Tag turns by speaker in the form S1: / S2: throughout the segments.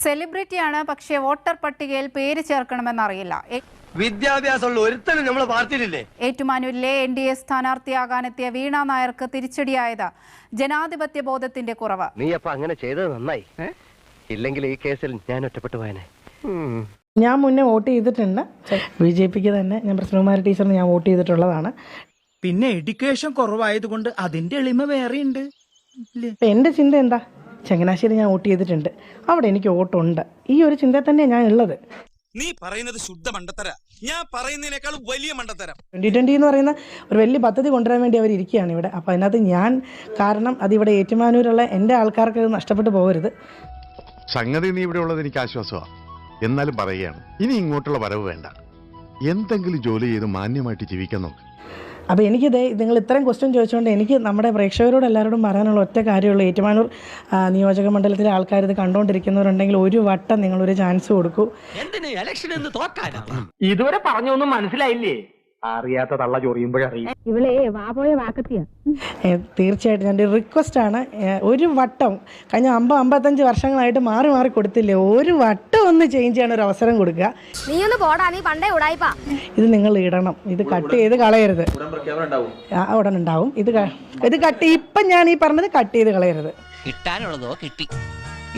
S1: സെലിബ്രിറ്റിയാണ്, പക്ഷേ വോട്ടർ പട്ടികയിൽ പേര് ചേർക്കണമെന്നറിയില്ല.
S2: വിദ്യാഭ്യാസമുള്ള ഒരുത്തനും നമ്മളെ പാർട്ടിയിലില്ലേ?
S1: ഏറ്റുമാനൂരിലെ NDA സ്ഥാനാർത്ഥിയാകാനെത്തിയ വീണ നായർക്ക് തിരിച്ചടിയായത് ജനാധിപത്യ ബോധത്തിന്റെ കുറവ്.
S3: നീ അപ്പൊ അങ്ങനെ ചെയ്തത് നന്നായി. ഇല്ലെങ്കിൽ ഈ കേസിൽ ഞാൻ ഒറ്റപ്പെട്ടു പോയനെ.
S4: ഞാൻ മുന്നേ വോട്ട് ചെയ്തിട്ടുണ്ട്. BJPക്ക് തന്നെ ഞാൻ പ്രസന്നകുമാരി ടീച്ചറിന് ഞാൻ വോട്ട് ചെയ്തിട്ടുള്ളതാണ്.
S5: പിന്നെ എഡ്യൂക്കേഷൻ കുറവായതുകൊണ്ട് അതിന്റെ എളിമ വേറെയുണ്ട്.
S4: എൻ്റെ ചിന്ത എന്താ, ചങ്ങനാശ്ശേരി ഞാൻ വോട്ട് ചെയ്തിട്ടുണ്ട്, അവിടെ എനിക്ക് വോട്ടുണ്ട്. ഈ ഒരു ചിന്ത തന്നെ ഞാൻ ഉള്ളത്.
S6: നീ പറയുന്നത് ശുദ്ധ മണ്ടത്തര, ഞാൻ പറയുന്നതിനേക്കാളും വലിയ മണ്ടത്തരം.
S4: 2020 എന്ന് പറയുന്ന ഒരു വലിയ പദ്ധതി കൊണ്ടുവരാൻ വേണ്ടി അവർ ഇരിക്കുകയാണ് ഇവിടെ. അപ്പോൾ അതിനകത്ത് ഞാൻ കാരണം അതിവിടെ ഏറ്റുമാനൂരുള്ള എൻ്റെ ആൾക്കാർക്ക് അത് നഷ്ടപ്പെട്ടു പോകരുത്.
S7: സംഗതി നീ ഇവിടെ ഉള്ളത് എനിക്ക് ആശ്വാസമാണ്. എന്നാലും പറയുകയാണ്, ഇനി ഇങ്ങോട്ടുള്ള വരവ് വേണ്ട. എന്തെങ്കിലും ജോലി ചെയ്ത് മാന്യമായിട്ട് ജീവിക്കാൻ നോക്ക്.
S4: അപ്പോൾ എനിക്കിത് നിങ്ങൾ ഇത്രയും ക്വസ്റ്റ്യൻ ചോദിച്ചുകൊണ്ട് എനിക്ക് നമ്മുടെ പ്രേക്ഷകരോട് എല്ലാവരോടും പറയാനുള്ള ഒറ്റ കാര്യമുള്ളൂ. ഏറ്റുമാനൂർ നിയോജക മണ്ഡലത്തിലെ ആൾക്കാർ ഇത് കണ്ടുകൊണ്ടിരിക്കുന്നവരുണ്ടെങ്കിൽ ഒരു വട്ടം നിങ്ങളൊരു ചാൻസ് കൊടുക്കൂ.
S2: ഇതുവരെ പറഞ്ഞൊന്നും മനസ്സിലായില്ലേ? അറിയാത്ത തള്ള ചൊറിയുമ്പോഴറിയും.
S8: ഇവളെ വാപോയ വാക്കത്തിയാ.
S4: തീർച്ചയായിട്ടും എൻ്റെ റിക്വസ്റ്റാണ്, ഒരു വട്ടം കഴിഞ്ഞ 50-55 വർഷങ്ങളായിട്ട് മാറി മാറി കൊടുത്തില്ലേ, ഒരു വട്ടം ഒന്ന് ചേഞ്ച് ചെയ്യാൻ ഒരു അവസരം കൊടുക്കുക.
S8: നീ ഒന്ന് പോടാ, നീ പണ്ടേ ഉടായിപ്പാ.
S4: ഇത് നിങ്ങൾ ഇടണം, ഇത് കട്ട് ചെയ്ത് കളയരുത്. ഉടൻ ഉണ്ടാവും. ഇത് കട്ട്, ഇപ്പം ഞാൻ ഈ പറഞ്ഞത് കട്ട് ചെയ്ത് കളയരുത്.
S9: കിട്ടാനുള്ളതോ കിട്ടി,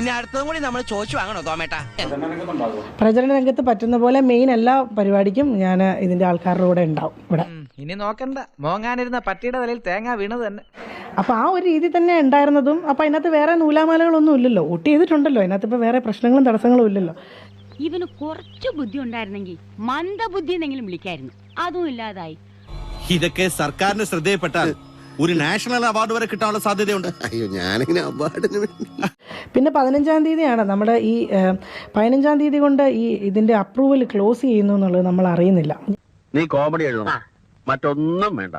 S9: ഇനി അടുത്തതും കൂടി നമ്മൾ ചോദിച്ചു വാങ്ങണോ തോമേട്ടാ?
S4: പ്രചരണ രംഗത്ത് പറ്റുന്ന പോലെ മെയിൻ എല്ലാ പരിപാടിക്കും ഞാൻ ഇതിന്റെ ആൾക്കാരുടെ കൂടെ ഉണ്ടാവും ഇവിടെ.
S5: ഇനി നോക്കണ്ട, മോങ്ങാനിരുന്ന പട്ടിയുടെ തലയിൽ തേങ്ങ വീണത് തന്നെ.
S4: അപ്പൊ ആ ഒരു രീതി തന്നെ ഉണ്ടായിരുന്നതും. അപ്പൊ അതിനകത്ത് വേറെ നൂലാമാലകളൊന്നും ഇല്ലല്ലോ, വോട്ട് ചെയ്തിട്ടുണ്ടല്ലോ, അതിനകത്ത് ഇപ്പൊ വേറെ പ്രശ്നങ്ങളും തടസ്സങ്ങളും ഇല്ലല്ലോ.
S8: ഇവന് കുറച്ചു ബുദ്ധി ഉണ്ടായിരുന്നെങ്കിൽ മന്ദബുദ്ധി എന്നെങ്കിലും വിളിക്കായിരുന്നു, അതും ഇല്ലാതായി.
S6: ഇതൊക്കെ സർക്കാരിന് ശ്രദ്ധയിൽപ്പെട്ടാൽ ഒരു നാഷണൽ അവാർഡ് വരെ കിട്ടാനുള്ള സാധ്യതയുണ്ട്.
S10: അയ്യോ, ഞാനിങ്ങനെ അവാർഡിന്
S4: പിന്നെ 15-ാം തീയതിയാണ് നമ്മുടെ ഈ 15-ാം തീയതി കൊണ്ട് ഇതിന്റെ അപ്രൂവൽ ക്ലോസ് ചെയ്യുന്നു എന്നുള്ളത് നമ്മൾ അറിയുന്നില്ല.
S2: നീ കോമഡി എഴുതണം, മറ്റൊന്നും വേണ്ട.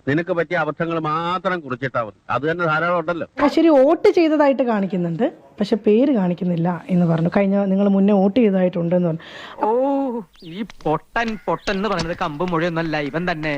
S2: നിനക്ക് പറ്റിയ അബദ്ധങ്ങൾ മാത്രം കുറിച്ചിട്ടാ മതി, അത് തന്നെ ധാരാളം ഉണ്ടല്ലോ.
S4: ശരി, വോട്ട് ചെയ്തതായിട്ട് കാണിക്കുന്നുണ്ട്, പക്ഷെ പേര് കാണിക്കുന്നില്ല എന്ന് പറഞ്ഞു. കഴിഞ്ഞ നിങ്ങൾ മുന്നേ വോട്ട് ചെയ്തതായിട്ടുണ്ടെന്ന് പറഞ്ഞു.
S9: ഓ, ഈ പൊട്ടൻ എന്ന് പറയുന്നത് കമ്പ് മുഴയൊന്നല്ല, ഇവൻ തന്നെ.